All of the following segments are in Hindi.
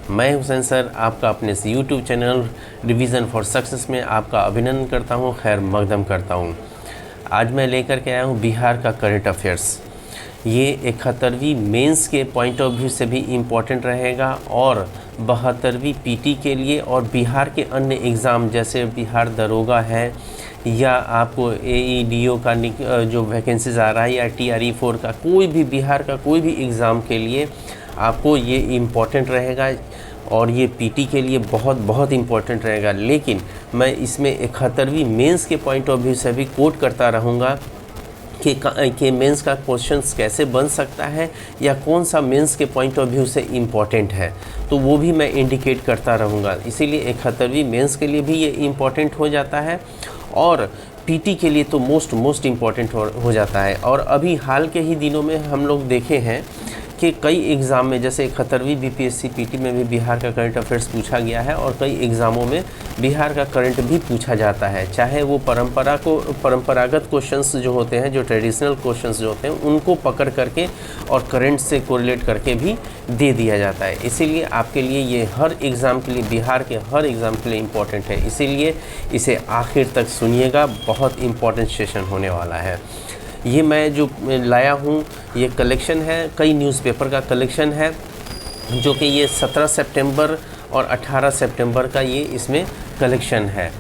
मैं हुसैन सर आपका अपने इस YouTube channel revision for success में आपका अभिनंदन करता हूं, खैर मकदम करता हूं। आज मैं लेकर के आया हूं बिहार का करंट अफेयर्स। ये 71वीं मेंस के पॉइंट ऑफ व्यू से भी इम्पॉर्टेंट रहेगा और 72वीं पीटी के लिए और बिहार के अन्य एग्ज़ाम जैसे बिहार दरोगा है या आपको एईडीओ का जो वैकेंसीज आ रहा है या टीआरई 4 का कोई भी बिहार का कोई भी एग्ज़ाम के लिए आपको ये इम्पॉर्टेंट रहेगा और ये पीटी के लिए बहुत बहुत इम्पॉर्टेंट रहेगा। लेकिन मैं इसमें 71वीं मेंस के पॉइंट ऑफ व्यू से भी कोट करता रहूँगा कि मेंस का क्वेश्चंस कैसे बन सकता है या कौन सा मेंस के पॉइंट ऑफ व्यू से इम्पॉर्टेंट है, तो वो भी मैं इंडिकेट करता रहूँगा। इसीलिए 71वीं मेंस के लिए भी ये इम्पॉर्टेंट हो जाता है और पीटी के लिए तो मोस्ट इम्पॉर्टेंट हो जाता है। और अभी हाल के ही दिनों में हम लोग देखे हैं कि कई एग्ज़ाम में जैसे 71वीं बीपीएससी पीटी में भी बिहार का करंट अफेयर्स पूछा गया है और कई एग्ज़ामों में बिहार का करंट भी पूछा जाता है, चाहे वो परंपरागत क्वेश्चंस जो होते हैं, जो ट्रेडिशनल क्वेश्चंस जो होते हैं उनको पकड़ करके और करंट से कोरिलेट करके भी दे दिया जाता है। इसीलिए आपके लिए ये हर एग्ज़ाम के लिए, बिहार के हर एग्ज़ाम के लिए इम्पॉर्टेंट है। इसीलिए इसे आखिर तक सुनिएगा, बहुत इम्पॉर्टेंट सेशन होने वाला है। ये मैं जो लाया हूँ ये कलेक्शन है, कई न्यूज़पेपर का कलेक्शन है जो कि ये 17 सितंबर और 18 सितंबर का ये इसमें कलेक्शन है।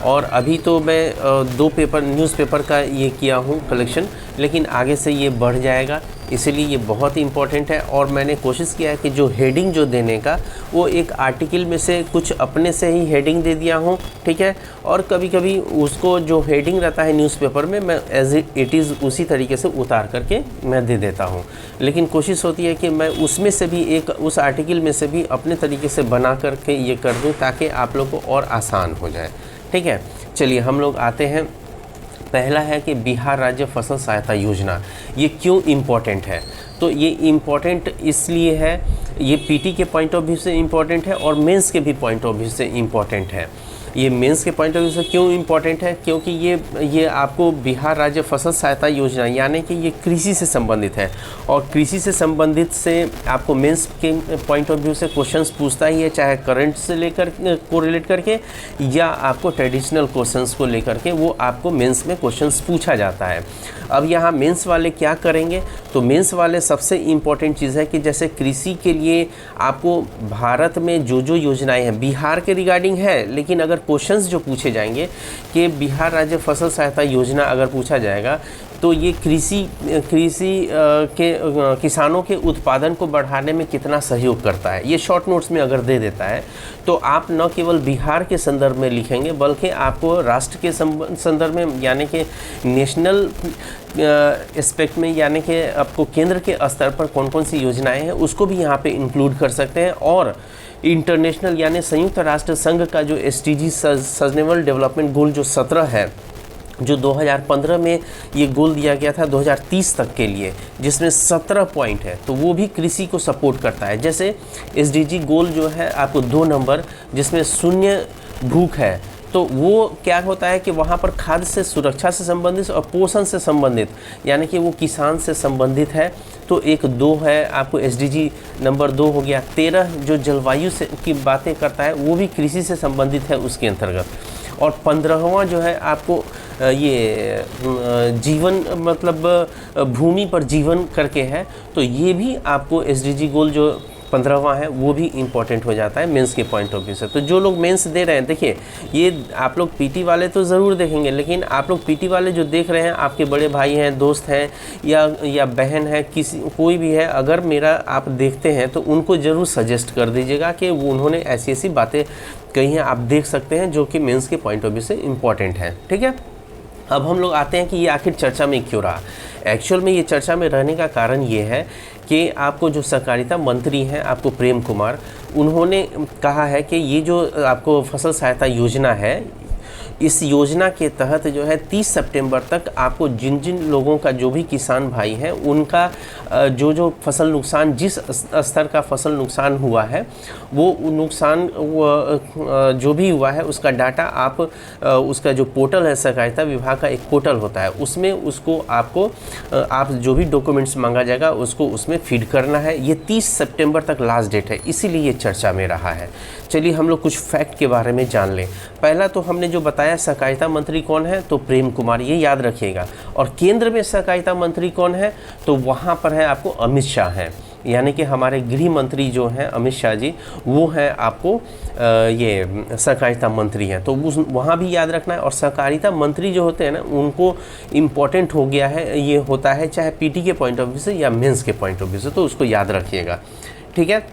और अभी तो मैं 2 न्यूज़पेपर का ये किया हूँ कलेक्शन, लेकिन आगे से ये बढ़ जाएगा, इसीलिए ये बहुत इम्पॉर्टेंट है। और मैंने कोशिश किया है कि जो हेडिंग जो देने का वो एक आर्टिकल में से कुछ अपने से ही हेडिंग दे दिया हूँ, ठीक है। और कभी कभी उसको जो हेडिंग रहता है न्यूज़पेपर में मैं एज इट इज़ उसी तरीके से उतार करके मैं दे देता हूँ, लेकिन कोशिश होती है कि मैं उसमें से भी उस आर्टिकल में से भी अपने तरीके से बना करके ये कर दूँ ताकि आप लोग को और आसान हो जाए, ठीक है। चलिए हम लोग आते हैं। पहला है कि बिहार राज्य फसल सहायता योजना ये क्यों इम्पॉर्टेंट है। तो ये इम्पॉर्टेंट इसलिए है, ये पीटी के पॉइंट ऑफ व्यू से इम्पॉर्टेंट है और मेंस के भी पॉइंट ऑफ व्यू से इम्पॉर्टेंट है। ये मेंस के पॉइंट ऑफ व्यू से क्यों इम्पॉर्टेंट है, क्योंकि ये आपको बिहार राज्य फसल सहायता योजना यानी कि ये कृषि से संबंधित है और कृषि से संबंधित से आपको मेंस के पॉइंट ऑफ व्यू से क्वेश्चंस पूछता ही है, चाहे करंट से लेकर को रिलेट करके या आपको ट्रेडिशनल क्वेश्चंस को लेकर के वो आपको मेंस में क्वेश्चंस पूछा जाता है। अब यहाँ मेंस वाले क्या करेंगे, तो मेंस वाले सबसे इम्पॉर्टेंट चीज़ है कि जैसे कृषि के लिए आपको भारत में जो योजनाएं हैं बिहार के रिगार्डिंग है, लेकिन अगर क्वेश्चंस जो पूछे जाएंगे कि बिहार राज्य फसल सहायता योजना अगर पूछा जाएगा तो ये कृषि के किसानों के उत्पादन को बढ़ाने में कितना सहयोग करता है, ये शॉर्ट नोट्स में अगर दे देता है तो आप न केवल बिहार के संदर्भ में लिखेंगे बल्कि आपको राष्ट्र के संदर्भ में यानी कि नेशनल एस्पेक्ट में यानी कि आपको केंद्र के स्तर पर कौन कौन सी योजनाएं हैं उसको भी यहाँ पे इंक्लूड कर सकते हैं। और इंटरनेशनल यानी संयुक्त राष्ट्र संघ का जो SDG सस्टेनेबल डेवलपमेंट गोल जो 17 है, जो 2015 में ये गोल दिया गया था 2030 तक के लिए, जिसमें 17 पॉइंट है, तो वो भी कृषि को सपोर्ट करता है। जैसे SDG गोल जो है आपको 2 नंबर जिसमें शून्य भूख है, तो वो क्या होता है कि वहाँ पर खाद्य से सुरक्षा से संबंधित और पोषण से संबंधित यानी कि वो किसान से संबंधित है। तो 1-2 है आपको SDG नंबर 2 हो गया। 13 जो जलवायु से की बातें करता है वो भी कृषि से संबंधित है उसके अंतर्गत। और 15वां जो है आपको ये जीवन मतलब भूमि पर जीवन करके है, तो ये भी आपको SDG गोल जो 15वां है वो भी इम्पॉर्टेंट हो जाता है मेंस के पॉइंट ऑफ व्यू से। तो जो लोग मेंस दे रहे हैं, देखिए ये आप लोग पीटी वाले तो ज़रूर देखेंगे, लेकिन आप लोग पीटी वाले जो देख रहे हैं आपके बड़े भाई हैं, दोस्त हैं या बहन है, कोई भी है, अगर मेरा आप देखते हैं तो उनको ज़रूर सजेस्ट कर दीजिएगा कि वो उन्होंने ऐसी ऐसी बातें कही हैं, आप देख सकते हैं जो कि मेंस के पॉइंट ऑफ व्यू से इम्पॉर्टेंट है, ठीक है। अब हम लोग आते हैं कि ये आखिर चर्चा में क्यों रहा। एक्चुअल में ये चर्चा में रहने का कारण ये है कि आपको जो सहकारिता मंत्री हैं आपको प्रेम कुमार, उन्होंने कहा है कि ये जो आपको फसल सहायता योजना है इस योजना के तहत जो है 30 सितंबर तक आपको जिन जिन लोगों का, जो भी किसान भाई हैं, उनका जो जो फसल नुकसान, जिस स्तर का फसल नुकसान हुआ है, वो नुकसान जो भी हुआ है उसका डाटा आप उसका जो पोर्टल है, सहकारिता विभाग का एक पोर्टल होता है, उसमें उसको आपको आप जो भी डॉक्यूमेंट्स मांगा जाएगा उसको उसमें फीड करना है। ये 30 सितंबर तक लास्ट डेट है, इसीलिए ये चर्चा में रहा है। चलिए हम लोग कुछ फैक्ट के बारे में जान लें। पहला तो हमने जो बताया सहकारिता मंत्री कौन है, तो प्रेम कुमार, ये याद रखिएगा। और केंद्र में सहकारिता मंत्री कौन है, तो वहाँ पर है आपको अमित शाह हैं, यानी कि हमारे गृह मंत्री जो हैं अमित शाह जी, वो हैं आपको ये सहकारिता मंत्री हैं। तो उस वहाँ भी याद रखना है। और सहकारिता मंत्री जो होते हैं ना, उनको इम्पॉर्टेंट हो गया है, ये होता है चाहे पीटी के पॉइंट ऑफ व्यू से या मेंस के पॉइंट ऑफ व्यू से, तो उसको याद रखिएगा। ठीक है,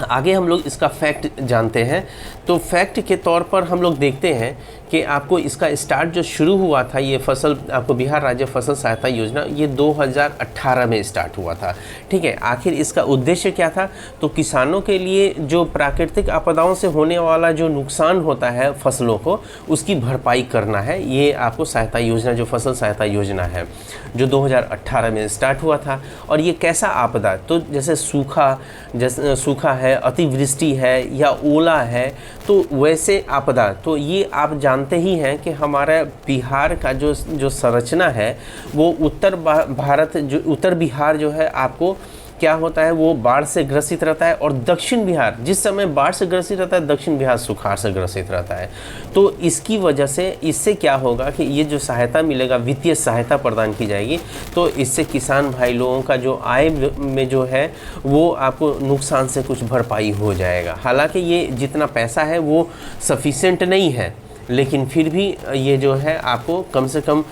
आगे हम लोग इसका फैक्ट जानते हैं। तो फैक्ट के तौर पर हम लोग देखते हैं कि आपको इसका स्टार्ट जो शुरू हुआ था, ये फसल आपको बिहार राज्य फसल सहायता योजना, ये 2018 में स्टार्ट हुआ था। ठीक है, आखिर इसका उद्देश्य क्या था, तो किसानों के लिए जो प्राकृतिक आपदाओं से होने वाला जो नुकसान होता है फसलों को, उसकी भरपाई करना है। ये आपको सहायता योजना, जो फसल सहायता योजना है, जो 2018 में स्टार्ट हुआ था। और ये कैसा आपदा, तो जैसे सूखा है, अतिवृष्टि है या ओला है, तो वैसे आपदा। तो ये आप जानते ही हैं कि हमारा बिहार का जो संरचना है, वो उत्तर बिहार जो है आपको क्या होता है, वो बाढ़ से ग्रसित रहता है। और दक्षिण बिहार जिस समय बाढ़ से ग्रसित रहता है, दक्षिण बिहार सुखाड़ से ग्रसित रहता है। तो इसकी वजह से इससे क्या होगा कि ये जो सहायता मिलेगा, वित्तीय सहायता प्रदान की जाएगी, तो इससे किसान भाई लोगों का जो आय में जो है वो आपको नुकसान से कुछ भरपाई हो जाएगा। हालांकि ये जितना पैसा है वो सफिशेंट नहीं है, लेकिन फिर भी ये जो है आपको कम से कम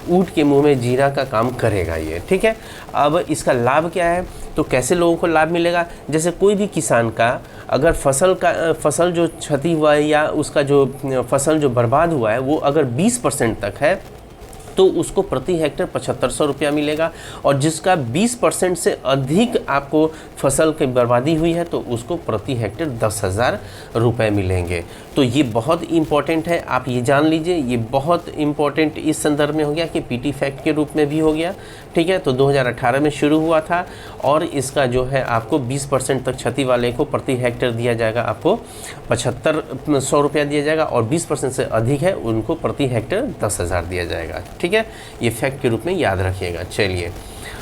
ऊँट के मुंह में जीरा का काम करेगा ये। ठीक है, अब इसका लाभ क्या है, तो कैसे लोगों को लाभ मिलेगा। जैसे कोई भी किसान का अगर फसल जो क्षति हुआ है या उसका जो फसल जो बर्बाद हुआ है, वो अगर 20% तक है, तो उसको प्रति हेक्टेयर 7500 रुपया मिलेगा। और जिसका 20% से अधिक आपको फसल की बर्बादी हुई है, तो उसको प्रति हेक्टेयर 10,000 रुपये मिलेंगे। तो ये बहुत इम्पॉर्टेंट है, आप ये जान लीजिए। ये बहुत इम्पॉर्टेंट इस संदर्भ में हो गया कि पीटी फैक्ट के रूप में भी हो गया। ठीक है, तो 2018 में शुरू हुआ था और इसका जो है आपको 20% तक क्षति वाले को प्रति हेक्टेयर दिया जाएगा, आपको 7500 रुपया दिया जाएगा। और 20% से अधिक है उनको प्रति हेक्टेयर 10,000 दिया जाएगा। ठीक है, ये फैक्ट के रूप में याद रखिएगा। चलिए,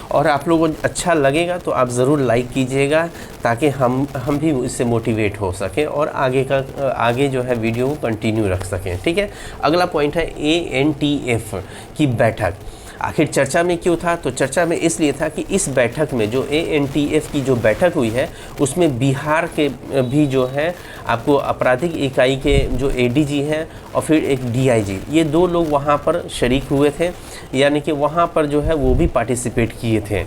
और आप लोगों को अच्छा लगेगा तो आप ज़रूर लाइक कीजिएगा, ताकि हम भी इससे मोटिवेट हो सकें और आगे जो है वीडियो को कंटिन्यू रख सकें। ठीक है, अगला पॉइंट है ANTF की बैठक। आखिर चर्चा में क्यों था, तो चर्चा में इसलिए था कि इस बैठक में जो ANTF की जो बैठक हुई है, उसमें बिहार के भी जो है आपको आपराधिक इकाई के जो ADG हैं और फिर एक DIG, ये 2 लोग वहाँ पर शरीक हुए थे, यानी कि वहाँ पर जो है वो भी पार्टिसिपेट किए थे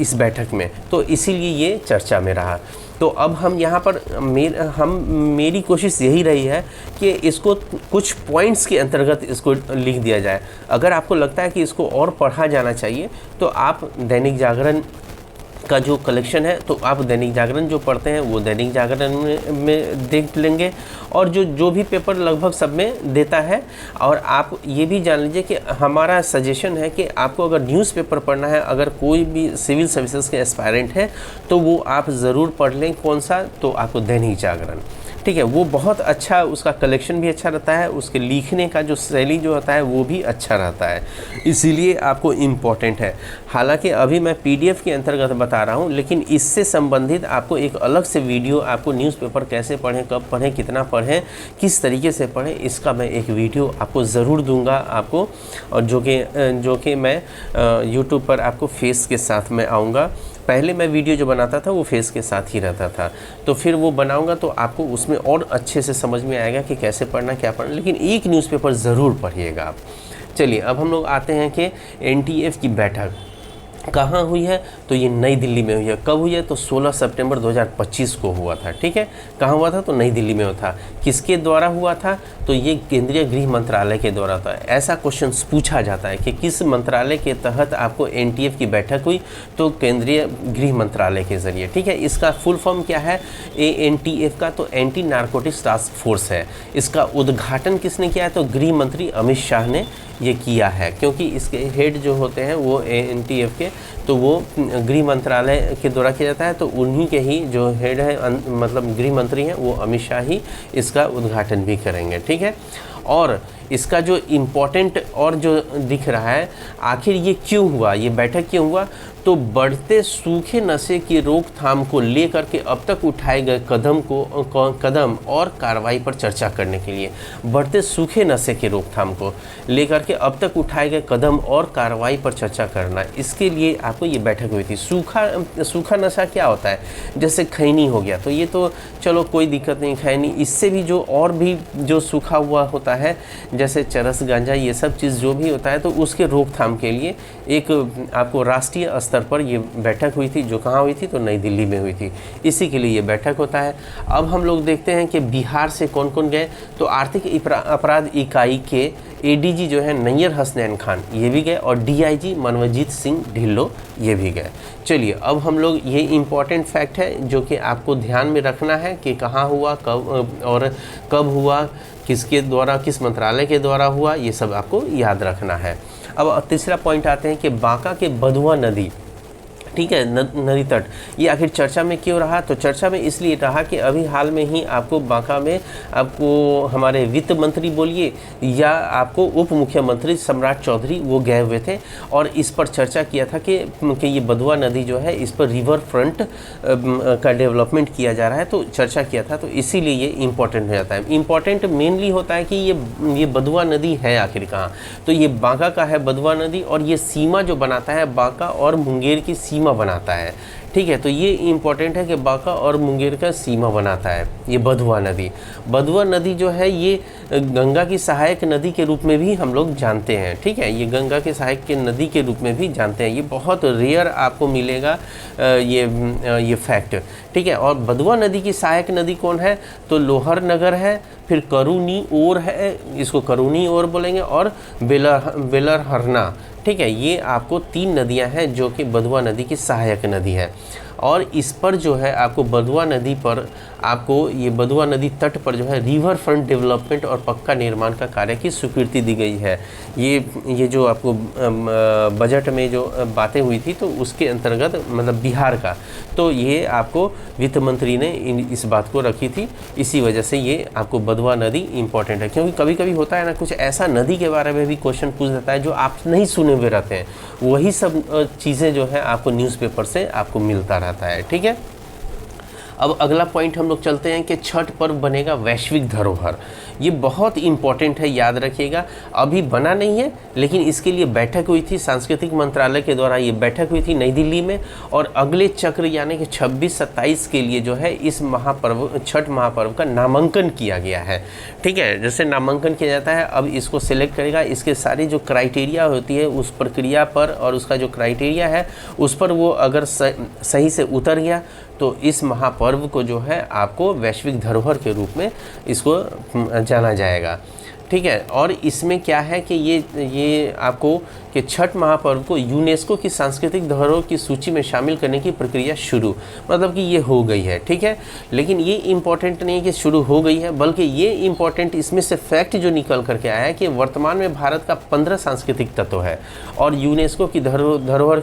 इस बैठक में। तो इसीलिए ये चर्चा में रहा। तो अब हम यहाँ पर मेरी कोशिश यही रही है कि इसको कुछ पॉइंट्स के अंतर्गत इसको लिख दिया जाए। अगर आपको लगता है कि इसको और पढ़ा जाना चाहिए, तो आप दैनिक जागरण का जो कलेक्शन है, तो आप दैनिक जागरण जो पढ़ते हैं वो दैनिक जागरण में देख लेंगे, और जो भी पेपर लगभग सब में देता है। और आप ये भी जान लीजिए कि हमारा सजेशन है कि आपको अगर न्यूज़पेपर पढ़ना है, अगर कोई भी सिविल सर्विसेज के एस्पायरेंट है, तो वो आप ज़रूर पढ़ लें। कौन सा, तो आपको दैनिक जागरण। ठीक है, वो बहुत अच्छा, उसका कलेक्शन भी अच्छा रहता है, उसके लिखने का जो शैली जो होता है वो भी अच्छा रहता है, इसीलिए आपको इम्पॉर्टेंट है। हालांकि अभी मैं PDF के अंतर्गत बता रहा हूँ, लेकिन इससे संबंधित आपको एक अलग से वीडियो, आपको न्यूज़पेपर कैसे पढ़ें, कब पढ़ें, कितना पढ़ें, किस तरीके से पढ़ें, इसका मैं एक वीडियो आपको ज़रूर दूंगा आपको, और जो कि मैं YouTube पर आपको फेस के साथ में आऊँगा। पहले मैं वीडियो जो बनाता था वो फेस के साथ ही रहता था, तो फिर वो बनाऊंगा तो आपको उसमें और अच्छे से समझ में आएगा कि कैसे पढ़ना, क्या पढ़ना। लेकिन एक न्यूज़पेपर ज़रूर पढ़िएगा आप। चलिए, अब हम लोग आते हैं कि NTF की बैठक। कहाँ हुई है? तो ये नई दिल्ली में हुई है। कब हुई है? तो 16 सितंबर 2025 को हुआ था। ठीक है, कहाँ हुआ था? तो नई दिल्ली में हुआ था। किसके द्वारा हुआ था? तो ये केंद्रीय गृह मंत्रालय के द्वारा था। ऐसा क्वेश्चन पूछा जाता है कि किस मंत्रालय के तहत आपको एनटीएफ की बैठक हुई? तो केंद्रीय गृह मंत्रालय के जरिए। ठीक है, इसका फुल फॉर्म क्या है एएनटीएफ का? तो एंटी नारकोटिक्स टास्क फोर्स है। इसका उद्घाटन किसने किया है? तो गृह मंत्री अमित शाह ने ये किया है, क्योंकि इसके हेड जो होते हैं वो एएनटीएफ के, तो वो गृह मंत्रालय के द्वारा किया जाता है। तो उन्हीं के ही जो हेड है मतलब गृह मंत्री हैं वो अमित शाह ही इसका उद्घाटन भी करेंगे। ठीक है, और इसका जो इम्पोर्टेंट और जो दिख रहा है, आखिर ये क्यों हुआ, ये बैठक क्यों हुआ? तो बढ़ते सूखे नशे की रोकथाम को लेकर के अब तक उठाए गए कदम और कार्रवाई पर चर्चा करने के लिए। बढ़ते सूखे नशे की रोकथाम को लेकर के अब तक उठाए गए कदम और कार्रवाई पर चर्चा करना, इसके लिए आपको ये बैठक हुई थी। सूखा नशा क्या होता है? जैसे खैनी हो गया, तो ये तो चलो कोई दिक्कत नहीं, खैनी। इससे भी जो और भी जो सूखा हुआ होता है, जैसे चरस, गांजा, ये सब चीज़ जो भी होता है, तो उसके रोकथाम के लिए एक आपको राष्ट्रीय स्तर पर ये बैठक हुई थी। जो कहाँ हुई थी? तो नई दिल्ली में हुई थी। इसी के लिए ये बैठक होता है। अब हम लोग देखते हैं कि बिहार से कौन कौन गए। तो आर्थिक अपराध इकाई के एडीजी जो है नैयर हसनैन खान, ये भी गए, और डीआईजी मनवजीत सिंह ढिल्लो, ये भी गए। चलिए, अब हम लोग, ये इम्पॉर्टेंट फैक्ट है जो कि आपको ध्यान में रखना है कि कहाँ हुआ, कब और कब हुआ, किसके द्वारा, किस मंत्रालय के द्वारा हुआ, ये सब आपको याद रखना है। अब तीसरा पॉइंट आते हैं कि बांका के बधुआ नदी, ठीक है, नदी तट, ये आखिर चर्चा में क्यों रहा? तो चर्चा में इसलिए रहा कि अभी हाल में ही आपको बांका में आपको हमारे वित्त मंत्री बोलिए या आपको उप मुख्यमंत्री सम्राट चौधरी वो गए हुए थे, और इस पर चर्चा किया था कि ये बधुआ नदी जो है, इस पर रिवर फ्रंट का डेवलपमेंट किया जा रहा है, तो चर्चा किया था। तो इसीलिए ये इम्पोर्टेंट हो जाता है। इम्पोर्टेंट मेनली होता है कि ये बधुआ नदी है आखिर कहाँ? तो ये बांका का है बधुआ नदी, और ये सीमा जो बनाता है बांका और मुंगेर की सीमा बनाता है। ठीक है, तो ये इम्पोर्टेंट है कि बांका और मुंगेर का सीमा बनाता है ये बधुआ नदी। बधुआ नदी जो है ये गंगा की सहायक नदी के रूप में भी हम लोग जानते हैं। ठीक है, ये गंगा के सहायक के नदी के रूप में भी जानते हैं। ये बहुत रेयर आपको मिलेगा ये फैक्ट। ठीक है, और बधुआ नदी की सहायक नदी कौन है? तो लोहरनगर है, फिर करूनी ओर है, इसको करूनी ओर बोलेंगे, और बेलरहरना। ठीक है, ये आपको 3 नदियां हैं जो कि बधुआ नदी की सहायक नदी है। और इस पर जो है आपको बधुआ नदी पर आपको ये बधुआ नदी तट पर जो है रिवर फ्रंट डेवलपमेंट और पक्का निर्माण का कार्य की स्वीकृति दी गई है। ये जो आपको बजट में जो बातें हुई थी तो उसके अंतर्गत मतलब बिहार का, तो ये आपको वित्त मंत्री ने इस बात को रखी थी। इसी वजह से ये आपको बधुआ नदी इम्पॉर्टेंट है, क्योंकि कभी कभी होता है ना कुछ ऐसा नदी के बारे में भी क्वेश्चन पूछ देता है जो आप नहीं सुने हुए रहते हैं, वही सब चीज़ें जो है आपको न्यूज़पेपर से आपको मिलता रहता है। ठीक है, अब अगला पॉइंट हम लोग चलते हैं कि छठ पर्व बनेगा वैश्विक धरोहर। ये बहुत इम्पॉर्टेंट है, याद रखिएगा। अभी बना नहीं है, लेकिन इसके लिए बैठक हुई थी, सांस्कृतिक मंत्रालय के द्वारा ये बैठक हुई थी नई दिल्ली में, और अगले चक्र यानी कि 26-27 के लिए जो है इस महापर्व छठ महापर्व का नामांकन किया गया है। ठीक है, जैसे नामांकन किया जाता है, अब इसको सिलेक्ट करेगा, इसके सारी जो क्राइटेरिया होती है उस प्रक्रिया पर और उसका जो क्राइटेरिया है उस पर वो अगर सही से उतर गया तो इस महापर्व को जो है आपको वैश्विक धरोहर के रूप में इसको जाना जाएगा। ठीक है, और इसमें क्या है कि ये आपको कि छठ महापर्व को यूनेस्को की सांस्कृतिक धरोहर की सूची में शामिल करने की प्रक्रिया शुरू, मतलब कि ये हो गई है। ठीक है, लेकिन ये इम्पॉर्टेंट नहीं है कि शुरू हो गई है, बल्कि ये इम्पॉर्टेंट इसमें से फैक्ट जो निकल करके आया है कि वर्तमान में भारत का 15 सांस्कृतिक तत्व है और यूनेस्को की धरोहर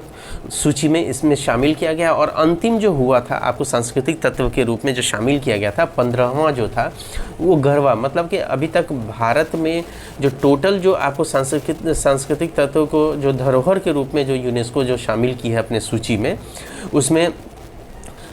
सूची में इसमें शामिल किया गया। और अंतिम जो हुआ था आपको सांस्कृतिक तत्व के रूप में जो शामिल किया गया था 15वां जो था वो गरबा, मतलब कि अभी तक भारत में जो टोटल जो आपको सांस्कृतिक तत्व को जो धरोहर के रूप में जो यूनेस्को जो शामिल की है अपने सूची में, उसमें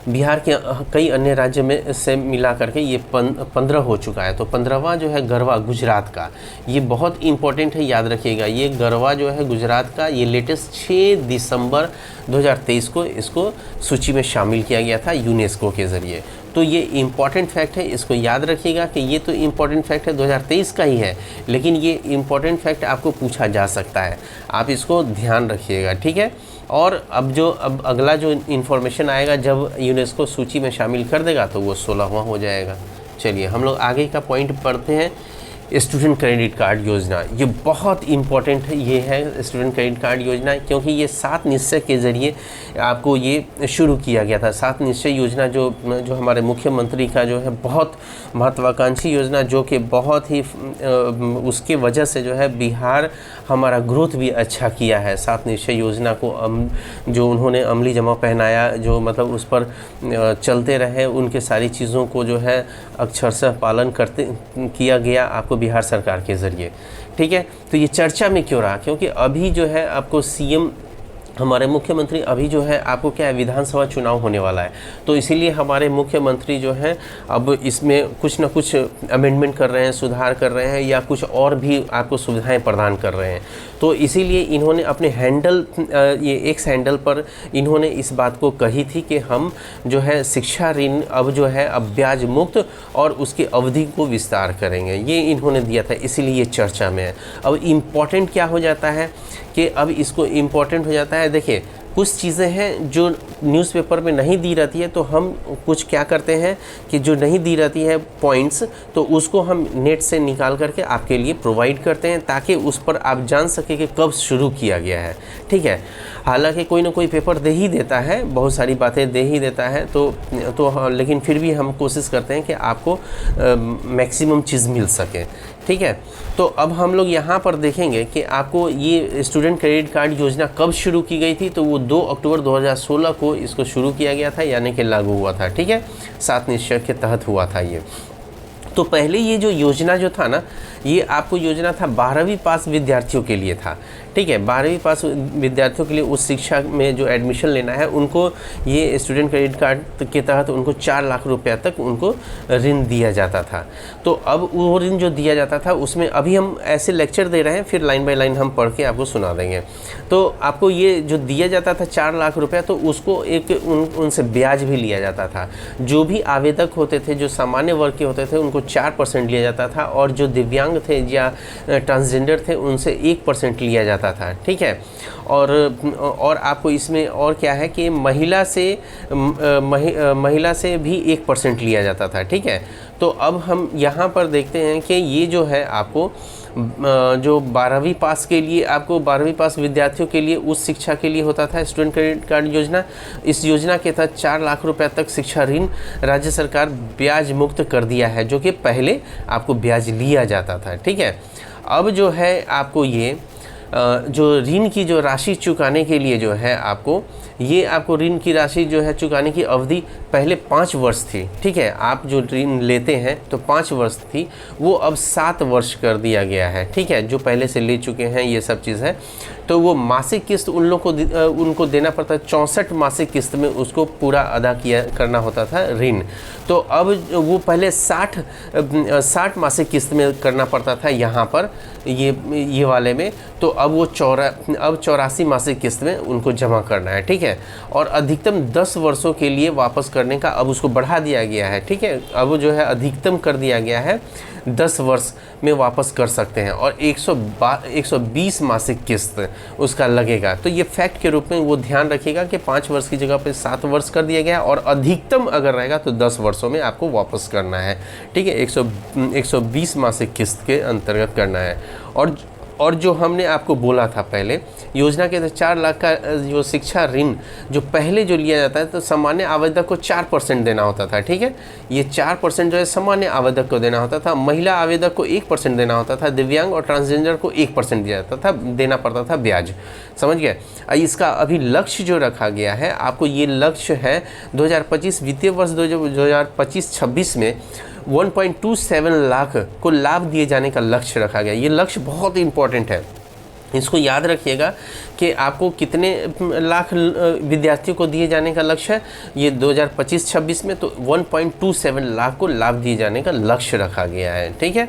बिहार के कई अन्य राज्य में से मिला करके ये 15 हो चुका है। तो 15वां जो है गरबा गुजरात का, ये बहुत इम्पोर्टेंट है, याद रखिएगा। ये गरबा जो है गुजरात का, ये लेटेस्ट 6 दिसंबर 2023 को इसको सूची में शामिल किया गया था यूनेस्को के ज़रिए। तो ये इम्पॉर्टेंट फैक्ट है, इसको याद रखिएगा कि ये तो इम्पॉर्टेंट फैक्ट है 2023 का ही है, लेकिन ये इम्पॉर्टेंट फैक्ट आपको पूछा जा सकता है, आप इसको ध्यान रखिएगा। ठीक है, और अब अगला जो इन्फॉर्मेशन आएगा, जब यूनेस्को सूची में शामिल कर देगा तो वो 16वां हो जाएगा। चलिए हम लोग आगे का पॉइंट पढ़ते हैं। स्टूडेंट क्रेडिट कार्ड योजना, ये बहुत इम्पॉर्टेंट है, ये है स्टूडेंट क्रेडिट कार्ड योजना, क्योंकि ये 7 निश्चय के ज़रिए आपको ये शुरू किया गया था। 7 निश्चय योजना जो हमारे मुख्यमंत्री का जो है बहुत महत्वाकांक्षी योजना, जो कि बहुत ही उसके वजह से जो है बिहार हमारा ग्रोथ भी अच्छा किया है। 7 निश्चय योजना को जो उन्होंने अमली जमा पहनाया, जो मतलब उस पर चलते रहे, उनके सारी चीज़ों को जो है अक्षरशः पालन किया गया आपको बिहार सरकार के ज़रिए। ठीक है, तो ये चर्चा में क्यों रहा? क्योंकि अभी जो है आपको सीएम हमारे मुख्यमंत्री अभी जो है आपको क्या है, विधानसभा चुनाव होने वाला है, तो इसीलिए हमारे मुख्यमंत्री जो हैं अब इसमें कुछ ना कुछ अमेंडमेंट कर रहे हैं, सुधार कर रहे हैं, या कुछ और भी आपको सुविधाएं प्रदान कर रहे हैं। तो इसीलिए इन्होंने अपने हैंडल ये एक्स हैंडल पर इन्होंने इस बात को कही थी कि हम जो है शिक्षा ऋण अब जो है अब ब्याज मुक्त और उसकी अवधि को विस्तार करेंगे, ये इन्होंने दिया था, इसीलिए ये चर्चा में है। अब इम्पॉर्टेंट क्या हो जाता है कि अब इसको इम्पॉर्टेंट हो जाता है, देखिए कुछ चीज़ें हैं जो न्यूज़पेपर में नहीं दी रहती है, तो हम कुछ क्या करते हैं कि जो नहीं दी रहती है पॉइंट्स, तो उसको हम नेट से निकाल करके आपके लिए प्रोवाइड करते हैं, ताकि उस पर आप जान सके कि कब शुरू किया गया है। ठीक है, हालांकि कोई ना कोई पेपर दे ही देता है, बहुत सारी बातें दे ही देता है, तो लेकिन फिर भी हम कोशिश करते हैं कि आपको मैक्सिमम चीज़ मिल सके। ठीक है, तो अब हम लोग यहाँ पर देखेंगे कि आपको ये स्टूडेंट क्रेडिट कार्ड योजना कब शुरू की गई थी, तो वो 2 अक्टूबर 2016 को इसको शुरू किया गया था, यानी कि लागू हुआ था। ठीक है, 7 निश्चय के तहत हुआ था ये। तो पहले ये जो योजना जो था ना, ये आपको योजना था 12वीं पास विद्यार्थियों के लिए था। ठीक है, 12वीं पास विद्यार्थियों के लिए उस शिक्षा में जो एडमिशन लेना है, उनको ये स्टूडेंट क्रेडिट कार्ड के तहत उनको 4 लाख रुपया तक उनको ऋण दिया जाता था। तो अब वो ऋण जो दिया जाता था उसमें अभी हम ऐसे लेक्चर दे रहे हैं, फिर लाइन बाय लाइन हम पढ़ के आपको सुना देंगे। तो आपको ये जो दिया जाता था 4 लाख रुपया, तो उसको एक उनसे ब्याज भी लिया जाता था। जो भी आवेदक होते थे, जो सामान्य वर्ग के होते थे, उनको 4% लिया जाता था, और जो दिव्यांग थे या ट्रांसजेंडर थे उनसे 1% लिया जाता था। ठीक है, और आपको इसमें और क्या है कि महिला से भी 1% लिया जाता था। ठीक है, तो अब हम यहाँ पर देखते हैं कि ये जो है आपको जो 12वीं पास के लिए, आपको 12वीं पास विद्यार्थियों के लिए उस शिक्षा के लिए होता था स्टूडेंट क्रेडिट कार्ड योजना। इस योजना के तहत 4 लाख रुपए तक शिक्षा ऋण राज्य सरकार ब्याज मुक्त कर दिया है, जो कि पहले आपको ब्याज लिया जाता था। ठीक है, अब जो है आपको ये जो ऋण की जो राशि चुकाने के लिए जो है आपको ऋण की राशि जो है चुकाने की अवधि पहले 5 वर्ष थी। ठीक है, आप जो ऋण लेते हैं तो 5 वर्ष थी, वो अब 7 वर्ष कर दिया गया है। ठीक है, जो पहले से ले चुके हैं ये सब चीज़ है, तो वो मासिक किस्त उनको देना पड़ता है। 64 मासिक किस्त में उसको पूरा अदा करना होता था ऋण। तो अब वो पहले 60 मासिक किस्त में करना पड़ता था यहाँ पर ये वाले में, तो अब वो 84 मासिक किस्त में उनको जमा करना है। ठीक है, और अधिकतम 10 वर्षों के लिए वापस करने का अब उसको बढ़ा दिया गया है। ठीक है, अब जो है अधिकतम कर दिया गया है 10 वर्ष में वापस कर सकते हैं, और 120 मासिक किस्त उसका लगेगा। तो ये फैक्ट के रूप में वो ध्यान रखिएगा कि 5 वर्ष की जगह पे 7 वर्ष कर दिया गया, और अधिकतम अगर रहेगा तो 10 वर्षों में आपको वापस करना है। ठीक है, 120 मासिक किस्त के अंतर्गत करना है। और जो हमने आपको बोला था पहले, योजना के 4 लाख का जो शिक्षा ऋण जो पहले जो लिया जाता है, तो सामान्य आवेदक को 4% देना होता था। ठीक है, ये 4% जो है सामान्य आवेदक को देना होता था, महिला आवेदक को 1% देना होता था, दिव्यांग और ट्रांसजेंडर को 1% दिया जाता था, देना पड़ता था ब्याज। समझ गए? इसका अभी लक्ष्य जो रखा गया है, आपको ये लक्ष्य है 2025 वित्तीय वर्ष 2025-26 में 1.27 लाख को लाभ दिए जाने का लक्ष्य रखा गया। ये लक्ष्य बहुत इंपॉर्टेंट है, इसको याद रखिएगा कि आपको कितने लाख विद्यार्थियों को दिए जाने का लक्ष्य है। ये 2025-26 में तो 1.27 लाख को लाभ दिए जाने का लक्ष्य रखा गया है। ठीक है,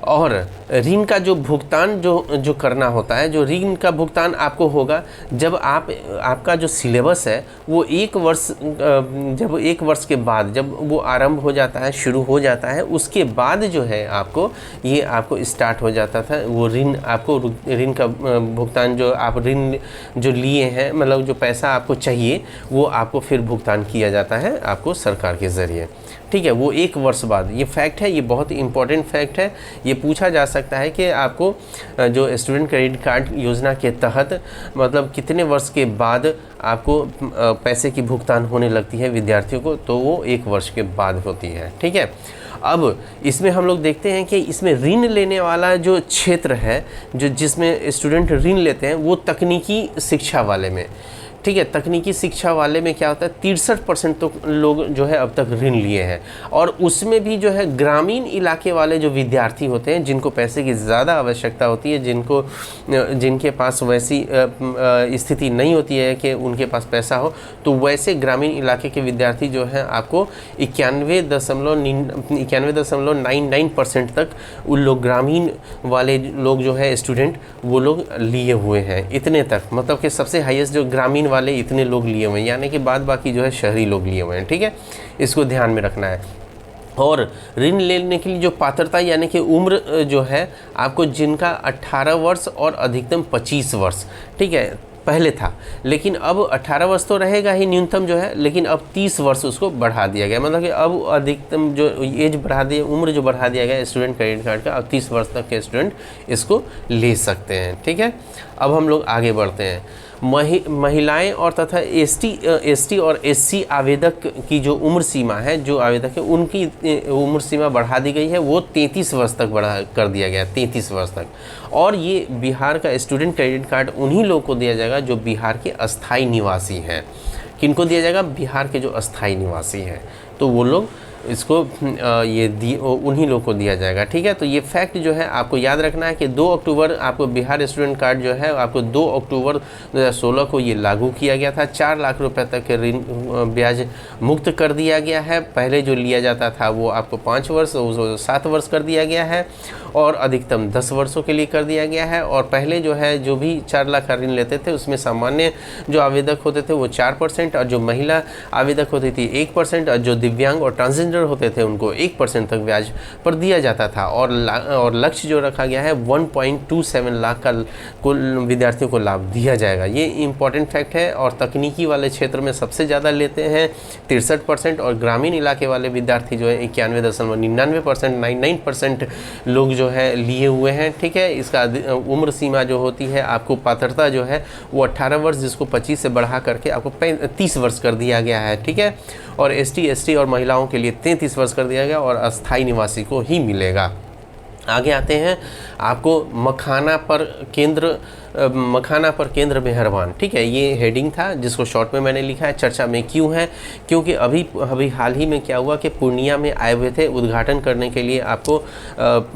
और ऋण का जो भुगतान जो करना होता है, जो ऋण का भुगतान आपको होगा जब आपका जो सिलेबस है वो जब 1 वर्ष के बाद जब वो आरंभ हो जाता है, शुरू हो जाता है, उसके बाद जो है आपको स्टार्ट हो जाता था वो ऋण का भुगतान, जो आप ऋण जो लिए हैं, मतलब जो पैसा आपको चाहिए वो आपको फिर भुगतान किया जाता है आपको सरकार के ज़रिए। ठीक है, वो 1 वर्ष बाद, ये फैक्ट है, ये बहुत इंपॉर्टेंट फैक्ट है। ये पूछा जा सकता है कि आपको जो स्टूडेंट क्रेडिट कार्ड योजना के तहत मतलब कितने वर्ष के बाद आपको पैसे की भुगतान होने लगती है विद्यार्थियों को, तो वो 1 वर्ष के बाद होती है। ठीक है, अब इसमें हम लोग देखते हैं कि इसमें ऋण लेने वाला जो क्षेत्र है, जिसमें स्टूडेंट ऋण लेते हैं, वो तकनीकी शिक्षा वाले में। ठीक है, तकनीकी शिक्षा वाले में क्या होता है, 63% तो लोग जो है अब तक ऋण लिए हैं, और उसमें भी जो है ग्रामीण इलाके वाले जो विद्यार्थी होते हैं, जिनको पैसे की ज़्यादा आवश्यकता होती है, जिनके पास वैसी स्थिति नहीं होती है कि उनके पास पैसा हो, तो वैसे ग्रामीण इलाके के विद्यार्थी जो हैं आपको 91.99% तक उन लोग ग्रामीण वाले लोग जो है स्टूडेंट वो लोग लिए हुए हैं। इतने तक, मतलब कि सबसे हाईएस्ट जो ग्रामीण वाले इतने लोग लिए हुए हैं, यानी कि बाद बाकी जो है शहरी लोग लिए हुए हैं। ठीक है, इसको ध्यान में रखना है। और ऋण लेने के लिए जो पात्रता यानी कि उम्र जो है आपको, जिनका 18 वर्ष और अधिकतम 25 वर्ष, ठीक है, पहले था, लेकिन अब 18 वर्ष तो रहेगा ही न्यूनतम जो है, लेकिन अब 30 वर्ष उसको बढ़ा दिया गया। मतलब कि अब अधिकतम जो एज बढ़ा दिया, उम्र जो बढ़ा दिया गया स्टूडेंट क्रेडिट कार्ड का, अब 30 वर्ष तक के स्टूडेंट इसको ले सकते हैं। ठीक है, अब हम लोग आगे बढ़ते हैं। महिलाएं और तथा एसटी और एससी आवेदक की जो उम्र सीमा है, जो आवेदक है उनकी उम्र सीमा बढ़ा दी गई है, वो 33 वर्ष तक बढ़ा कर दिया गया, 33 वर्ष तक। और ये बिहार का स्टूडेंट क्रेडिट कार्ड उन्हीं लोगों को दिया जाएगा जो बिहार के अस्थाई निवासी हैं। किनको दिया जाएगा? बिहार के जो अस्थाई निवासी हैं, तो वो लोग इसको उन्हीं लोगों को दिया जाएगा। ठीक है, तो ये फैक्ट जो है आपको याद रखना है कि 2 अक्टूबर आपको बिहार स्टूडेंट कार्ड जो है आपको 2 अक्टूबर 2016 को ये लागू किया गया था। 4 लाख रुपए तक के ऋण ब्याज मुक्त कर दिया गया है। पहले जो लिया जाता था वो आपको 5 वर्ष, 7 वर्ष कर दिया गया है, और अधिकतम 10 वर्षों के लिए कर दिया गया है। और पहले जो है जो भी 4 लाख का ऋण लेते थे उसमें सामान्य जो आवेदक होते थे वो 4%, और जो महिला आवेदक होती थी 1%, और जो दिव्यांग और ट्रांसजेंडर होते थे उनको 1% तक ब्याज पर दिया जाता था। और लक्ष्य जो रखा गया है 1.27 लाख का कुल विद्यार्थियों को लाभ दिया जाएगा। ये इंपॉर्टेंट फैक्ट है। और तकनीकी वाले क्षेत्र में सबसे ज़्यादा लेते हैं 63%, और ग्रामीण इलाके वाले विद्यार्थी जो है 91.99%, 99% लोग जो है लिए हुए हैं। ठीक है, इसका उम्र सीमा जो होती है आपको पात्रता जो है वो 18 वर्ष, जिसको 25 से बढ़ा करके आपको 30 वर्ष कर दिया गया है। ठीक है, और एसटी और महिलाओं के लिए 33 वर्ष कर दिया गया, और अस्थाई निवासी को ही मिलेगा। आगे आते हैं, आपको मखाना पर केंद्र मेहरबान। ठीक है, ये हेडिंग था जिसको शॉर्ट में मैंने लिखा है। चर्चा में क्यों है? क्योंकि अभी हाल ही में क्या हुआ कि पूर्णिया में आए हुए थे उद्घाटन करने के लिए। आपको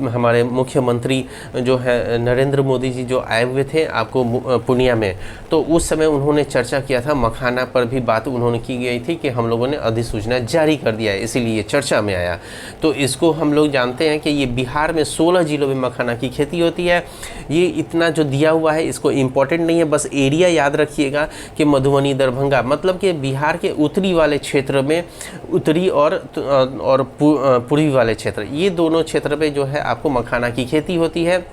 हमारे मुख्यमंत्री जो है नरेंद्र मोदी जी जो आए हुए थे आपको पूर्णिया में, तो उस समय उन्होंने चर्चा किया था। मखाना पर भी बात उन्होंने की गई थी कि हम लोगों ने अधिसूचना जारी कर दिया है, इसीलिए चर्चा में आया। तो इसको हम लोग जानते हैं कि ये बिहार में 16 जिलों में मखाना की खेती होती है। ये इतना जो दिया हुआ है इसको इम्पोर्टेंट नहीं है, बस एरिया याद रखिएगा कि मधुबनी, दरभंगा, मतलब कि बिहार के उत्तरी वाले क्षेत्र में, उत्तरी और पूर्वी वाले क्षेत्र, ये दोनों क्षेत्र पे जो है आपको मखाना की खेती होती है।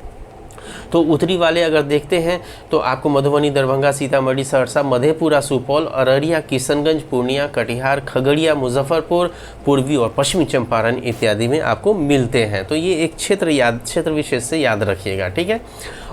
तो उत्तरी वाले अगर देखते हैं तो आपको मधुबनी, दरभंगा, सीतामढ़ी, सहरसा, मधेपुरा, सुपौल, अररिया, किशनगंज, पूर्णिया, कटिहार, खगड़िया, मुजफ्फरपुर, पूर्वी और पश्चिमी चंपारण इत्यादि में आपको मिलते हैं। तो ये एक क्षेत्र विशेष से याद रखिएगा। ठीक है,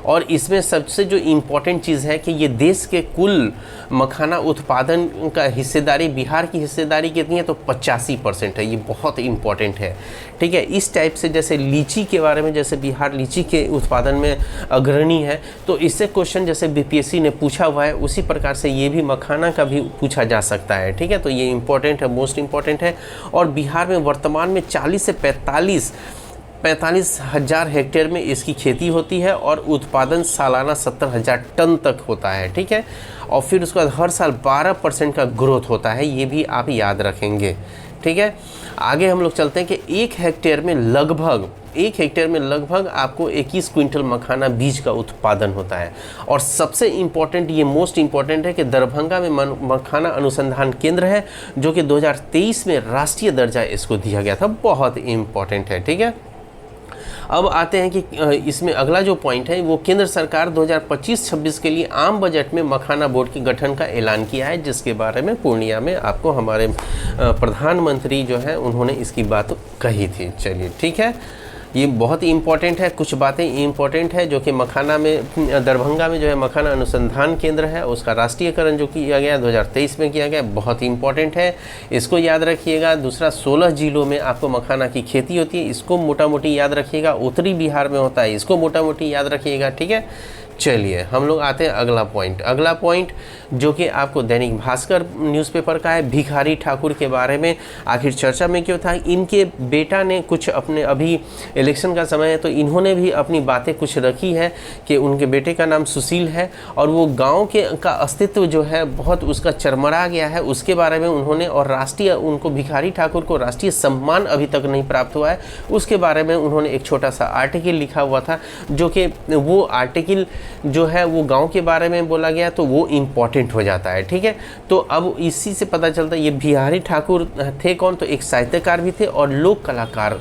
और इसमें सबसे जो इम्पोर्टेंट चीज़ है कि ये देश के कुल मखाना उत्पादन का हिस्सेदारी, बिहार की हिस्सेदारी कितनी है? तो 85% है। ये बहुत इम्पोर्टेंट है। ठीक है, इस टाइप से जैसे लीची के बारे में, जैसे बिहार लीची के उत्पादन में अग्रणी है, तो इससे क्वेश्चन जैसे बीपीएससी ने पूछा हुआ है उसी प्रकार से ये भी मखाना का भी पूछा जा सकता है। ठीक है, तो ये इम्पोर्टेंट है, मोस्ट इम्पोर्टेंट है। और बिहार में वर्तमान में 40 से 45 हज़ार हेक्टेयर में इसकी खेती होती है, और उत्पादन सालाना 70,000 टन तक होता है। ठीक है, और फिर उसके बाद हर साल 12% का ग्रोथ होता है, ये भी आप याद रखेंगे। ठीक है, आगे हम लोग चलते हैं कि 1 हेक्टेयर में लगभग 1 हेक्टेयर में लगभग आपको 21 क्विंटल मखाना बीज का उत्पादन होता है। और सबसे इम्पॉर्टेंट, ये मोस्ट इम्पॉर्टेंट है कि दरभंगा में मखाना अनुसंधान केंद्र है, जो कि 2023 में राष्ट्रीय दर्जा इसको दिया गया था। बहुत इम्पॉर्टेंट है, ठीक है। अब आते हैं कि इसमें अगला जो पॉइंट है वो केंद्र सरकार 2025-26 के लिए आम बजट में मखाना बोर्ड के गठन का ऐलान किया है, जिसके बारे में पूर्णिया में आपको हमारे प्रधानमंत्री जो है उन्होंने इसकी बात कही थी। चलिए ठीक है, ये बहुत ही इम्पॉर्टेंट है। कुछ बातें इम्पॉर्टेंट है जो कि मखाना में, दरभंगा में जो है मखाना अनुसंधान केंद्र है, उसका राष्ट्रीयकरण जो किया गया 2023 में किया गया, बहुत ही इम्पॉर्टेंट है, इसको याद रखिएगा। दूसरा, 16 जिलों में आपको मखाना की खेती होती है, इसको मोटा मोटी याद रखिएगा। उत्तरी बिहार में होता है, इसको मोटा मोटी याद रखिएगा, ठीक है। चलिए हम लोग आते हैं अगला पॉइंट जो कि आपको दैनिक भास्कर न्यूज़पेपर का है। भिखारी ठाकुर के बारे में आखिर चर्चा में क्यों था? इनके बेटा ने कुछ अपने, अभी इलेक्शन का समय है तो इन्होंने भी अपनी बातें कुछ रखी है कि उनके बेटे का नाम सुशील है और वो गांव के का अस्तित्व जो है बहुत उसका चरमरा गया है, उसके बारे में उन्होंने, और राष्ट्रीय, उनको भिखारी ठाकुर को राष्ट्रीय सम्मान अभी तक नहीं प्राप्त हुआ है, उसके बारे में उन्होंने एक छोटा सा आर्टिकल लिखा हुआ था, जो कि वो आर्टिकल जो है वो गांव के बारे में बोला गया तो वो इम्पॉर्टेंट हो जाता है, ठीक है। तो अब इसी से पता चलता है ये भिखारी ठाकुर थे कौन, तो एक साहित्यकार भी थे और लोक कलाकार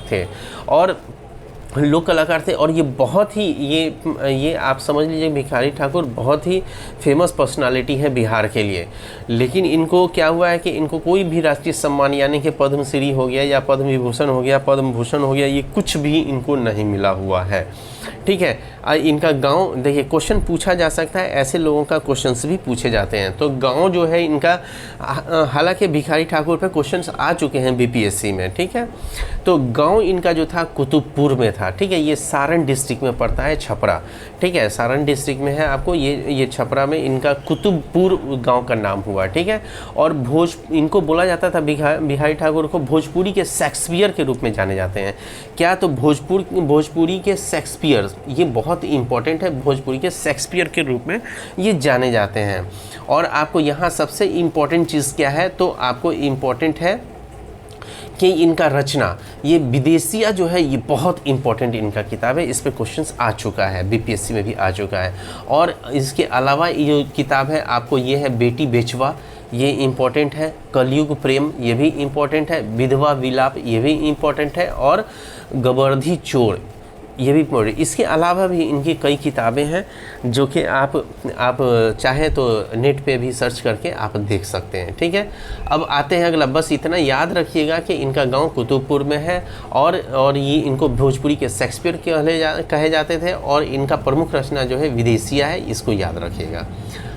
थे, और ये बहुत ही, ये आप समझ लीजिए भिखारी ठाकुर बहुत ही फेमस पर्सनालिटी है बिहार के लिए। लेकिन इनको क्या हुआ है कि इनको कोई भी राष्ट्रीय सम्मान, यानी कि पद्मश्री हो गया या पद्म विभूषण हो गया, पद्म भूषण हो गया, ये कुछ भी इनको नहीं मिला हुआ है, ठीक है। इनका गांव, देखिए क्वेश्चन पूछा जा सकता है, ऐसे लोगों का क्वेश्चंस भी पूछे जाते हैं। तो गांव जो है इनका, हालांकि भिखारी ठाकुर पे क्वेश्चंस आ चुके हैं बीपीएससी में, ठीक है। तो गांव इनका जो था कुतुबपुर में था, ठीक है। ये सारण डिस्ट्रिक्ट में पड़ता है, छपरा, ठीक है, सारण डिस्ट्रिक्ट में है आपको ये छपरा में इनका कुतुबपुर गाँव का नाम हुआ, ठीक है। और इनको बोला जाता था, भिखारी ठाकुर को भोजपुरी के शेक्सपियर के रूप में जाने जाते हैं। क्या? तो भोजपुरी के शेक्सपियर, ये बहुत इंपॉर्टेंट है, भोजपुरी के शेक्सपियर के रूप में ये जाने जाते हैं। और आपको यहाँ सबसे इम्पॉर्टेंट चीज़ क्या है, तो आपको इम्पॉर्टेंट है कि इनका रचना, ये विदेशिया जो है, ये बहुत इंपॉर्टेंट इनका किताब है, इस पे क्वेश्चंस आ चुका है, बीपीएससी में भी आ चुका है। और इसके अलावा ये जो किताब है आपको, ये है बेटी बेचवा, ये इम्पॉर्टेंट है। कलयुग प्रेम, ये भी इम्पॉर्टेंट है। विधवा विलाप, ये भी इम्पॉर्टेंट है। और गवर्धी चोर, ये भी इम्पोर्टेंट। इसके अलावा भी इनकी कई किताबें हैं जो कि आप चाहें तो नेट पे भी सर्च करके आप देख सकते हैं, ठीक है। अब आते हैं अगला, बस इतना याद रखिएगा कि इनका गांव कुतुबपुर में है और ये इनको भोजपुरी के शेक्सपियर कहे जाते थे, और इनका प्रमुख रचना जो है विदेशिया है, इसको याद रखिएगा।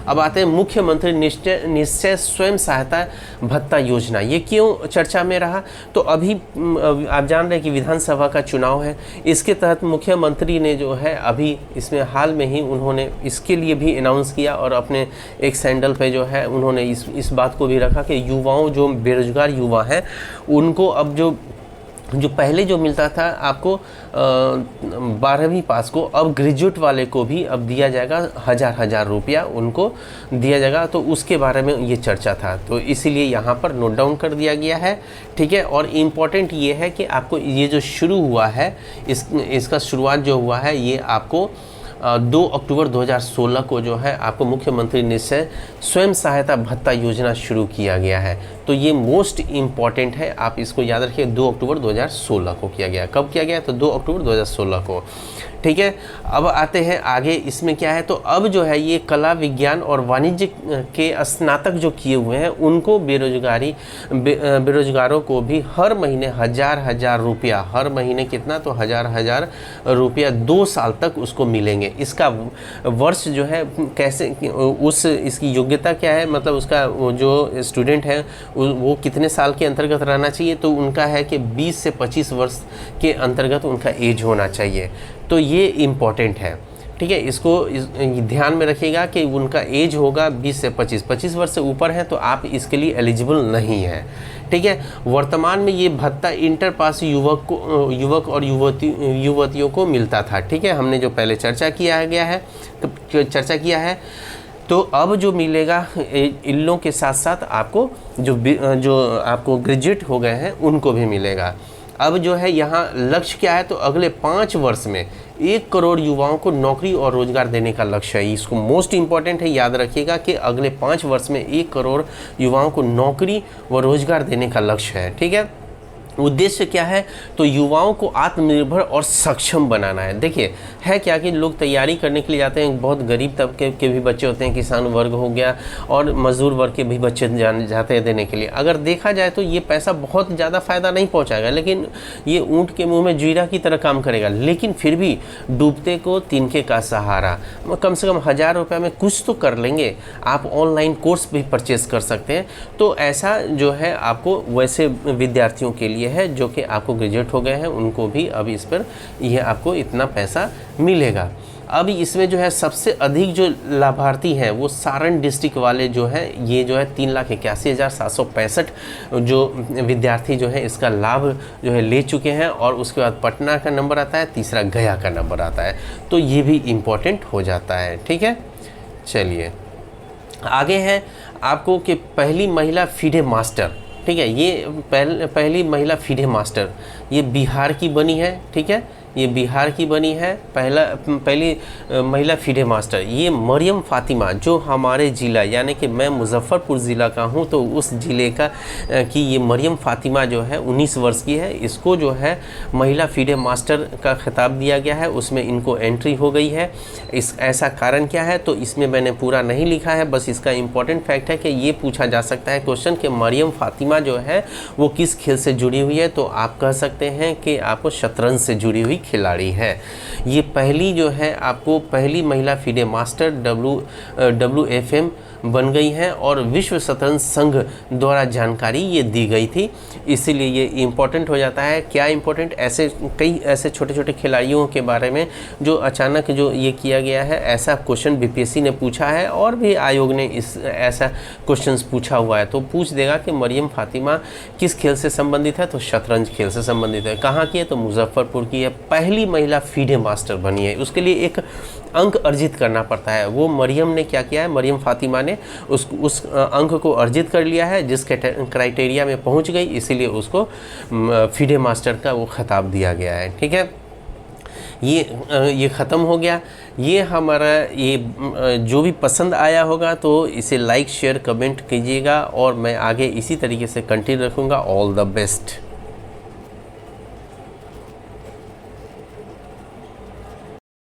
अब आते हैं मुख्यमंत्री निश्चय स्वयं सहायता भत्ता योजना, ये क्यों चर्चा में रहा? तो अभी आप जान रहे हैं कि विधानसभा का चुनाव है, इसके तहत मुख्यमंत्री ने जो है अभी इसमें हाल में ही उन्होंने इसके लिए भी अनाउंस किया, और अपने एक सैंडल पे जो है उन्होंने इस बात को भी रखा कि युवाओं, जो बेरोजगार युवा हैं, उनको अब जो पहले जो मिलता था आपको 12वीं पास को, अब ग्रेजुएट वाले को भी अब दिया जाएगा, हज़ार रुपया उनको दिया जाएगा। तो उसके बारे में ये चर्चा था, तो इसीलिए यहाँ पर नोट डाउन कर दिया गया है, ठीक है। और इम्पॉर्टेंट ये है कि आपको ये जो शुरू हुआ है, इसका शुरुआत जो हुआ है, ये आपको 2 अक्टूबर 2016 को जो है आपको मुख्यमंत्री निश्चय स्वयं सहायता भत्ता योजना शुरू किया गया है। तो ये मोस्ट इम्पॉर्टेंट है, आप इसको याद रखिए। 2 अक्टूबर 2016 को किया गया। कब किया गया? तो 2 अक्टूबर 2016 को, ठीक है। अब आते हैं आगे, इसमें क्या है, तो अब जो है ये कला विज्ञान और वाणिज्य के स्नातक जो किए हुए हैं उनको बेरोजगारों को भी हर महीने हज़ार रुपया, हर महीने कितना, तो हज़ार रुपया 2 साल तक उसको मिलेंगे। इसका वर्ष जो है कैसे, इसकी योग्यता क्या है, मतलब उसका जो स्टूडेंट है वो कितने साल के अंतर्गत रहना चाहिए, तो उनका है कि 20 से 25 वर्ष के अंतर्गत उनका एज होना चाहिए। तो ये इम्पॉर्टेंट है, ठीक है। इसको ध्यान में रखिएगा कि उनका एज होगा 20 से 25 वर्ष से ऊपर है तो आप इसके लिए एलिजिबल नहीं है, ठीक है। वर्तमान में ये भत्ता इंटर पास युवक और युवतियों को मिलता था, ठीक है। हमने जो पहले चर्चा किया है तो अब जो मिलेगा इन लोगों के साथ साथ आपको जो आपको ग्रेजुएट हो गए हैं उनको भी मिलेगा। अब जो है यहाँ लक्ष्य क्या है, तो अगले 5 वर्ष में 1 करोड़ युवाओं को नौकरी और रोजगार देने का लक्ष्य है। इसको मोस्ट इंपॉर्टेंट है, याद रखिएगा कि अगले 5 वर्ष में 1 करोड़ युवाओं को नौकरी व रोजगार देने का लक्ष्य है। ठीक है, उद्देश्य क्या है, तो युवाओं को आत्मनिर्भर और सक्षम बनाना है। देखिए है क्या कि लोग तैयारी करने के लिए जाते हैं, बहुत गरीब तबके के भी बच्चे होते हैं, किसान वर्ग हो गया और मजदूर वर्ग के भी बच्चे जाते हैं देने के लिए। अगर देखा जाए तो ये पैसा बहुत ज़्यादा फ़ायदा नहीं पहुंचाएगा, लेकिन ये ऊँट के मुंह में जीरा की तरह काम करेगा। लेकिन फिर भी डूबते को तिनके का सहारा, कम से कम 1000 रुपये में कुछ तो कर लेंगे। आप ऑनलाइन कोर्स भी परचेस कर सकते हैं। तो ऐसा जो है आपको वैसे विद्यार्थियों के लिए है जो कि आपको ग्रेजुएट हो गए हैं, उनको भी अब इस पर ये आपको इतना पैसा मिलेगा। अब इसमें जो है सबसे अधिक जो लाभार्थी हैं वो सारण डिस्ट्रिक्ट वाले जो है, ये जो है 3,81,765 जो विद्यार्थी जो है इसका लाभ जो है ले चुके हैं। और उसके बाद पटना का नंबर आता है, तीसरा गया का नंबर आता है, तो ये भी इम्पोर्टेंट हो जाता है। ठीक है, चलिए आगे है आपको कि पहली महिला फिडे मास्टर। ठीक है, ये पहली महिला फिडे मास्टर ये बिहार की बनी है। ठीक है, ये बिहार की बनी है पहली महिला फिडे मास्टर। ये मरियम फातिमा जो हमारे ज़िला यानी कि मैं मुजफ्फरपुर ज़िला का हूँ, तो उस ज़िले का कि ये मरियम फातिमा जो है 19 वर्ष की है, इसको जो है महिला फिडे मास्टर का खिताब दिया गया है। उसमें इनको एंट्री हो गई है। ऐसा कारण क्या है, तो इसमें मैंने पूरा नहीं लिखा है, बस इसका इम्पॉर्टेंट फैक्ट है कि ये पूछा जा सकता है क्वेश्चन कि मरियम फातिमा जो है वो किस खेल से जुड़ी हुई है, तो आप कह सकते हैं कि आपको शतरंज से जुड़ी हुई खिलाड़ी है। ये पहली जो है आपको पहली महिला फिडे मास्टर WFM बन गई हैं और विश्व शतरंज संघ द्वारा जानकारी ये दी गई थी, इसीलिए ये इम्पोर्टेंट हो जाता है। क्या इम्पोर्टेंट, ऐसे कई ऐसे छोटे छोटे खिलाड़ियों के बारे में जो अचानक जो ये किया गया है, ऐसा क्वेश्चन BPSC ने पूछा है और भी आयोग ने ऐसा क्वेश्चन पूछा हुआ है, तो पूछ देगा कि मरियम फातिमा किस खेल से संबंधित है, तो शतरंज खेल से संबंधित है। कहाँ की है, तो मुजफ्फरपुर की है। पहली महिला फिडे मास्टर बनी है, उसके लिए एक अंक अर्जित करना पड़ता है। वो मरियम ने क्या किया है, मरियम फातिमा ने उस अंक को अर्जित कर लिया है, जिस क्राइटेरिया में पहुंच गई, इसीलिए उसको फिडे मास्टर का वो खिताब दिया गया है। ठीक है, ये ख़त्म हो गया। ये हमारा ये जो भी पसंद आया होगा तो इसे लाइक शेयर कमेंट कीजिएगा और मैं आगे इसी तरीके से कंटिन्यू रखूँगा। All the best.